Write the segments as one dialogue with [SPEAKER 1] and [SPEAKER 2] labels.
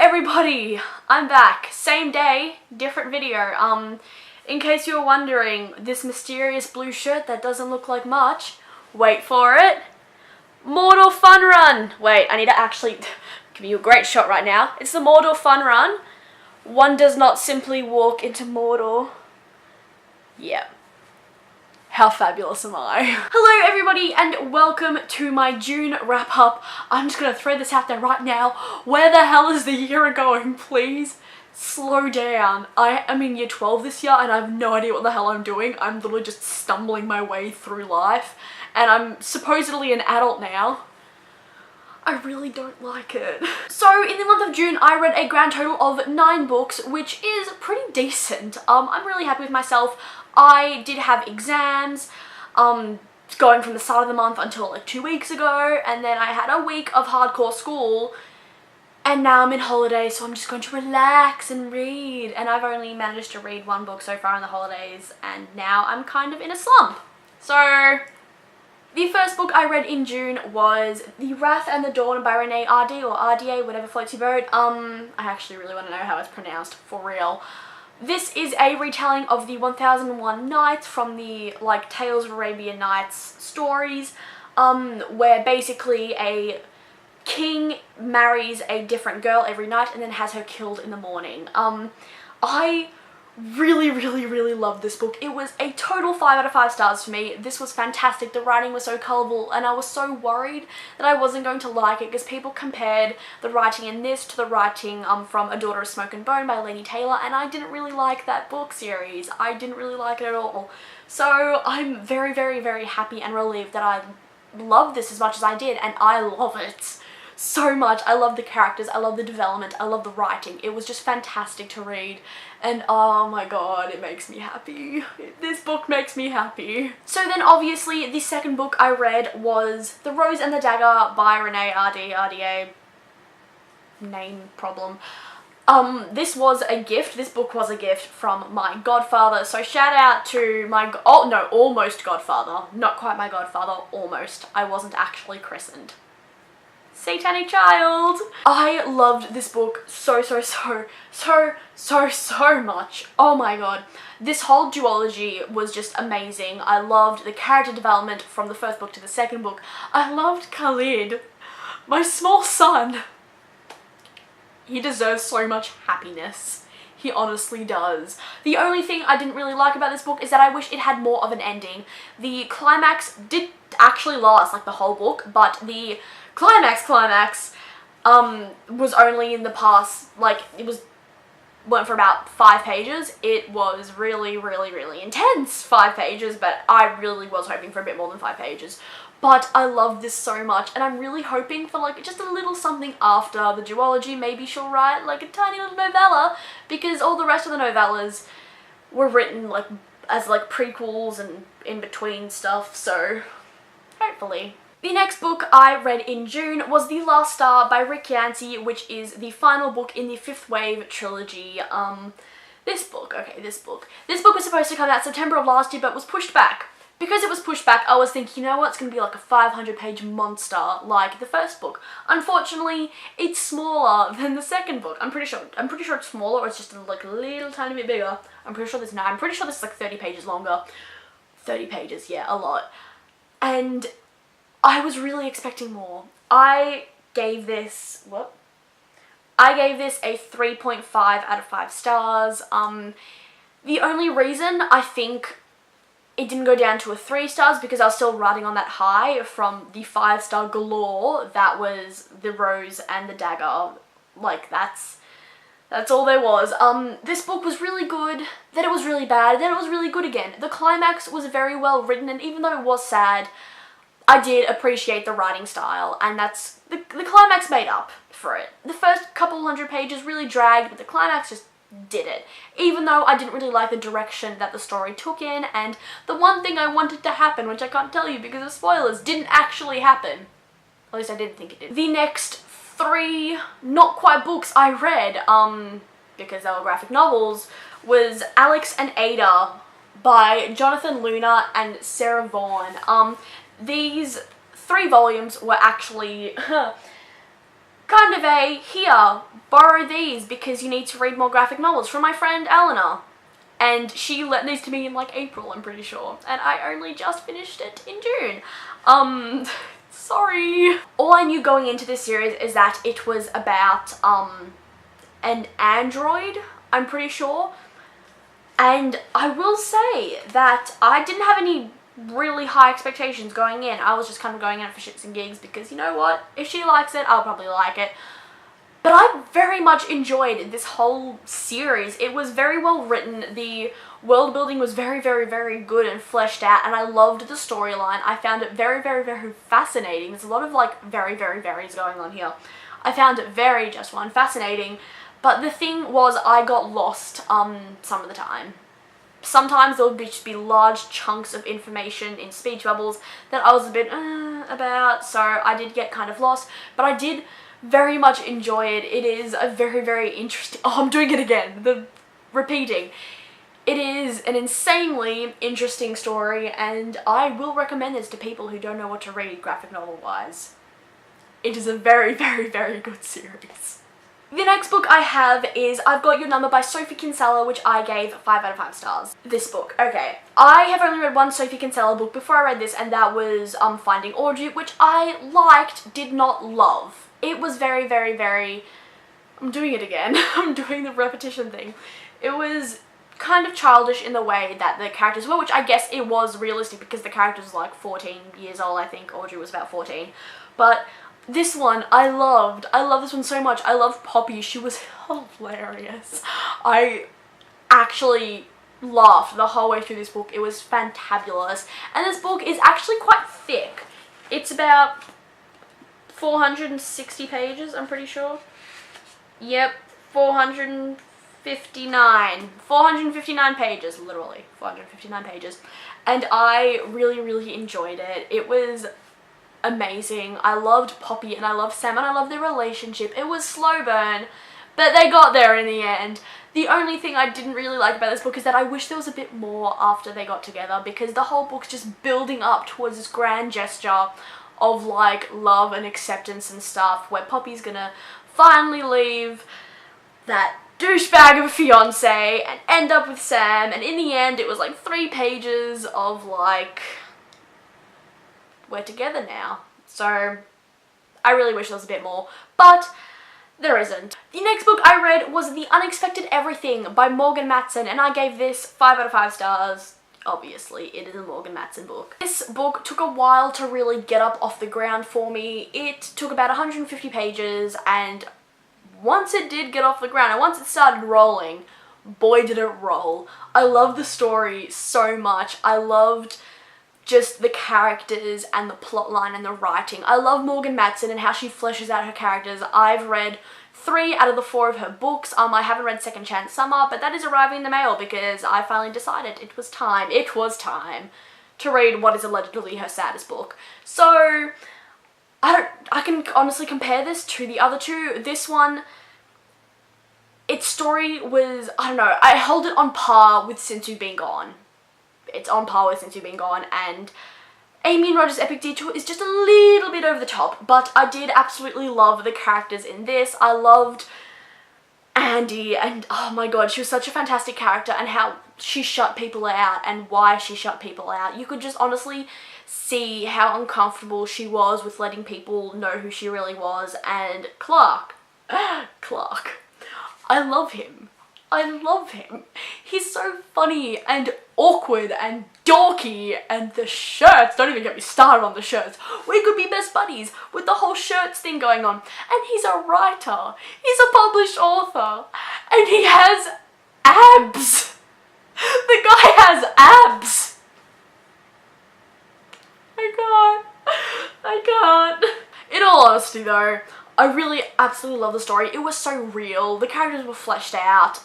[SPEAKER 1] everybody, I'm back. Same day, different video. In case you were wondering, this mysterious blue shirt that doesn't look like much, wait for it, Mordor Fun Run. Wait, I need to actually give you a great shot right now. It's the Mordor Fun Run. One does not simply walk into Mordor. Yep. How fabulous am I? Hello everybody and welcome to my June wrap up. I'm just gonna throw this out there right now. Where the hell is the year going, please? Slow down. I'm in year 12 this year and I have no idea what the hell I'm doing. I'm literally just stumbling my way through life and I'm supposedly an adult now. I really don't like it. So in the month of June, I read a grand total of 9 books, which is pretty decent. I'm really happy with myself. I did have exams, going from the start of the month until like 2 weeks ago, and then I had a week of hardcore school, and now I'm in holiday, so I'm just going to relax and read. And I've only managed to read 1 book so far in the holidays, and now I'm kind of in a slump. So the first book I read in June was The Wrath and the Dawn by Renee RD, or RDA, whatever floats your boat. I actually really want to know how it's pronounced, for real. This is a retelling of the 1001 Nights from the, like, Tales of Arabian Nights stories, where basically a king marries a different girl every night and then has her killed in the morning. I really loved this book. It was a total 5 out of 5 stars for me. This was fantastic. The writing was so colourful and I was so worried that I wasn't going to like it because people compared the writing in this to the writing from A Daughter of Smoke and Bone by Laini Taylor, and I didn't really like that book series. I didn't really like it at all. So I'm very happy and relieved that I loved this as much as I did, and I love it so much. I love the characters, I love the development, I love the writing. It was just fantastic to read, and oh my god, it makes me happy. This book makes me happy. So then obviously the second book I read was The Rose and the Dagger by Renee RDA. Name problem. This was a gift. This book was a gift from my godfather, so shout out to my almost godfather. Not quite my godfather, almost. I wasn't actually christened. Satanic child! I loved this book so much. Oh my god. This whole duology was just amazing. I loved the character development from the first book to the second book. I loved Khalid, my small son. He deserves so much happiness. He honestly does. The only thing I didn't really like about this book is that I wish it had more of an ending. The climax did actually last like the whole book, but the climax was only in the past, like, went for about 5 pages. It was really intense 5 pages, but I really was hoping for a bit more than 5 pages. But I love this so much, and I'm really hoping for like just a little something after the duology. Maybe she'll write like a tiny little novella, because all the rest of the novellas were written like as like prequels and in between stuff, so hopefully. The next book I read in June was The Last Star by Rick Yancey, which is the final book in the 5th Wave trilogy. This book was supposed to come out September of last year, but was pushed back. Because it was pushed back, I was thinking, you know what, it's going to be like a 500-page monster like the first book. Unfortunately, it's smaller than the second book. I'm pretty sure it's smaller, or it's just like a little tiny bit bigger. I'm pretty sure this is like 30 pages longer. 30 pages, yeah, a lot. And I was really expecting more. I gave this a 3.5 out of 5 stars. The only reason I think it didn't go down to a 3 stars because I was still riding on that high from the 5-star galore that was The Rose and the Dagger. Like, that's all there was. This book was really good, then it was really bad, then it was really good again. The climax was very well written, and even though it was sad, I did appreciate the writing style, and that's the climax made up for it. The first couple 100 pages really dragged, but the climax just did it. Even though I didn't really like the direction that the story took in, and the one thing I wanted to happen, which I can't tell you because of spoilers, didn't actually happen. At least I didn't think it did. The next 3 not quite books I read, because they were graphic novels, was Alex and Ada by Jonathan Luna and Sarah Vaughan. These 3 volumes were actually kind of a, here, borrow these because you need to read more graphic novels from my friend Eleanor. And she lent these to me in like April, I'm pretty sure. And I only just finished it in June. Sorry. All I knew going into this series is that it was about an android, I'm pretty sure. And I will say that I didn't have any really high expectations going in. I was just kind of going in for shits and gigs because, you know what, if she likes it, I'll probably like it. But I very much enjoyed this whole series. It was very well written. The world building was very, very, very good and fleshed out, and I loved the storyline. I found it very, very, very fascinating. There's a lot of like very, very, very's going on here. I found it very, just one, fascinating. But the thing was, I got lost some of the time. Sometimes there would just be large chunks of information in speech bubbles that I was a bit about, so I did get kind of lost, but I did very much enjoy it. It is a very, very interesting, I'm doing it again, the repeating. It is an insanely interesting story, and I will recommend this to people who don't know what to read graphic novel wise. It is a very, very, very good series. The next book I have is I've Got Your Number by Sophie Kinsella, which I gave 5 out of 5 stars. This book, okay. I have only read one Sophie Kinsella book before I read this, and that was Finding Audrey, which I liked, did not love. It was very, very, very, I'm doing it again, I'm doing the repetition thing. It was kind of childish in the way that the characters were, which I guess it was realistic because the character was like 14 years old, I think Audrey was about 14. But this one, I loved this one so much. I loved Poppy, she was hilarious. I actually laughed the whole way through this book. It was fantabulous. And this book is actually quite thick. It's about 460 pages, I'm pretty sure. Yep, 459 pages, literally, 459 pages. And I really, really enjoyed it. It was amazing. I loved Poppy and I loved Sam and I loved their relationship. It was slow burn, but they got there in the end. The only thing I didn't really like about this book is that I wish there was a bit more after they got together, because the whole book's just building up towards this grand gesture of like love and acceptance and stuff, where Poppy's gonna finally leave that douchebag of a fiance and end up with Sam, and in the end it was like 3 pages of like, we're together now. So I really wish there was a bit more, but there isn't. The next book I read was The Unexpected Everything by Morgan Matson, and I gave this 5 out of 5 stars. Obviously, it is a Morgan Matson book. This book took a while to really get up off the ground for me. It took about 150 pages, and once it did get off the ground, and once it started rolling, boy did it roll. I loved the story so much. I loved just the characters and the plotline and the writing. I love Morgan Matson and how she fleshes out her characters. I've read 3 out of the 4 of her books. I haven't read Second Chance Summer, but that is arriving in the mail because I finally decided it was time to read what is allegedly her saddest book. So I can honestly compare this to the other 2. This one, its story was, I don't know, I hold it on par with Since You've Been Gone. It's on par with Since You've Been Gone, and Amy and Roger's Epic Detour is just a little bit over the top, but I did absolutely love the characters in this. I loved Andy, and oh my god, she was such a fantastic character, and how she shut people out and why she shut people out. You could just honestly see how uncomfortable she was with letting people know who she really was. And Clark, I love him. I love him. He's so funny and awkward and dorky, and the shirts, don't even get me started on the shirts. We could be best buddies with the whole shirts thing going on. And he's a writer, he's a published author, and he has abs. The guy has abs. I can't. In all honesty though, I really absolutely love the story. It was so real. The characters were fleshed out.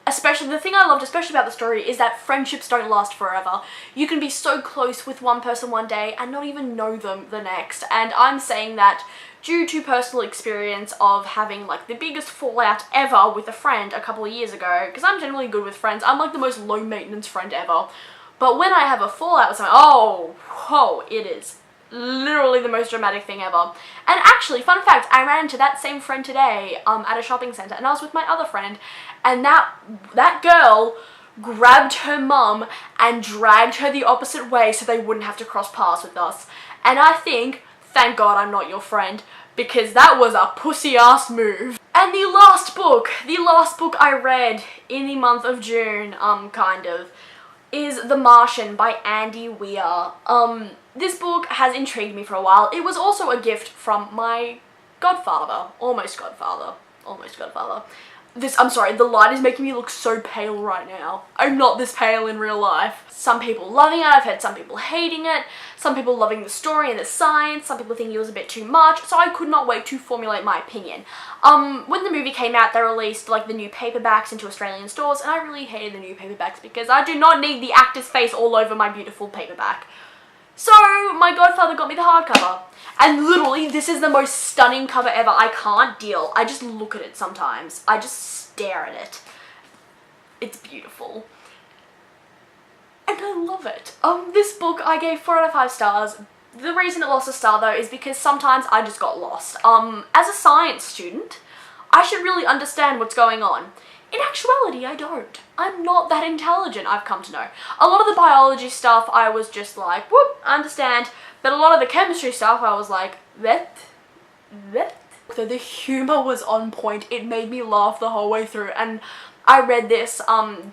[SPEAKER 1] Especially, the thing I loved especially about the story is that friendships don't last forever. You can be so close with one person one day and not even know them the next. And I'm saying that due to personal experience of having like the biggest fallout ever with a friend a couple of years ago, because I'm generally good with friends. I'm like the most low maintenance friend ever. But when I have a fallout with someone, oh, whoa, it is literally the most dramatic thing ever. And actually, fun fact, I ran into that same friend today at a shopping centre, and I was with my other friend, and that girl grabbed her mum and dragged her the opposite way so they wouldn't have to cross paths with us. And I think, thank God I'm not your friend, because that was a pussy ass move. And the last book I read in the month of June, kind of, is The Martian by Andy Weir. This book has intrigued me for a while. It was also a gift from my godfather, almost godfather. I'm sorry, the light is making me look so pale right now. I'm not this pale in real life. Some people loving it, I've heard some people hating it, some people loving the story and the science, some people thinking it was a bit too much, so I could not wait to formulate my opinion. When the movie came out, they released like the new paperbacks into Australian stores, and I really hated the new paperbacks because I do not need the actor's face all over my beautiful paperback. So my godfather got me the hardcover, and literally this is the most stunning cover ever. I can't deal. I just look at it sometimes. I just stare at it. It's beautiful. And I love it. This book I gave 4 out of 5 stars. The reason it lost a star though is because sometimes I just got lost. As a science student, I should really understand what's going on. In actuality, I don't. I'm not that intelligent, I've come to know. A lot of the biology stuff, I was just like, whoop, I understand. But a lot of the chemistry stuff, I was like, that. So the humor was on point. It made me laugh the whole way through. And I read this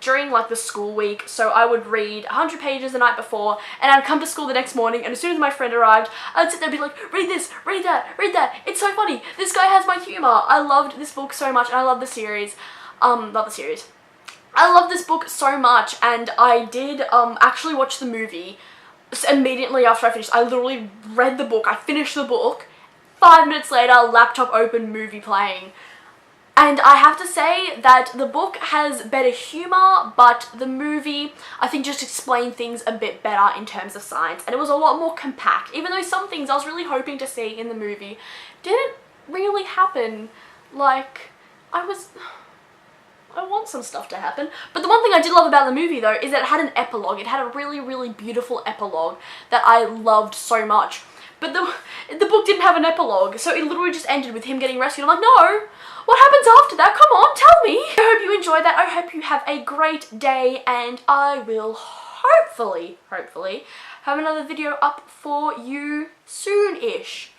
[SPEAKER 1] during like the school week. So I would read 100 pages the night before, and I'd come to school the next morning, and as soon as my friend arrived, I'd sit there and be like, read this, read that, read that. It's so funny. This guy has my humor. I loved this book so much, and I love the series. I love this book so much, and I did actually watch the movie immediately after I finished. I literally read the book, I finished the book, 5 minutes later, laptop open, movie playing. And I have to say that the book has better humour, but the movie, I think, just explained things a bit better in terms of science, and it was a lot more compact, even though some things I was really hoping to see in the movie didn't really happen. Like, I want some stuff to happen. But the one thing I did love about the movie though is that it had an epilogue. It had a really, really beautiful epilogue that I loved so much. But the book didn't have an epilogue, so it literally just ended with him getting rescued. I'm like, no, what happens after that? Come on, tell me. I hope you enjoyed that. I hope you have a great day, and I will hopefully have another video up for you soon-ish.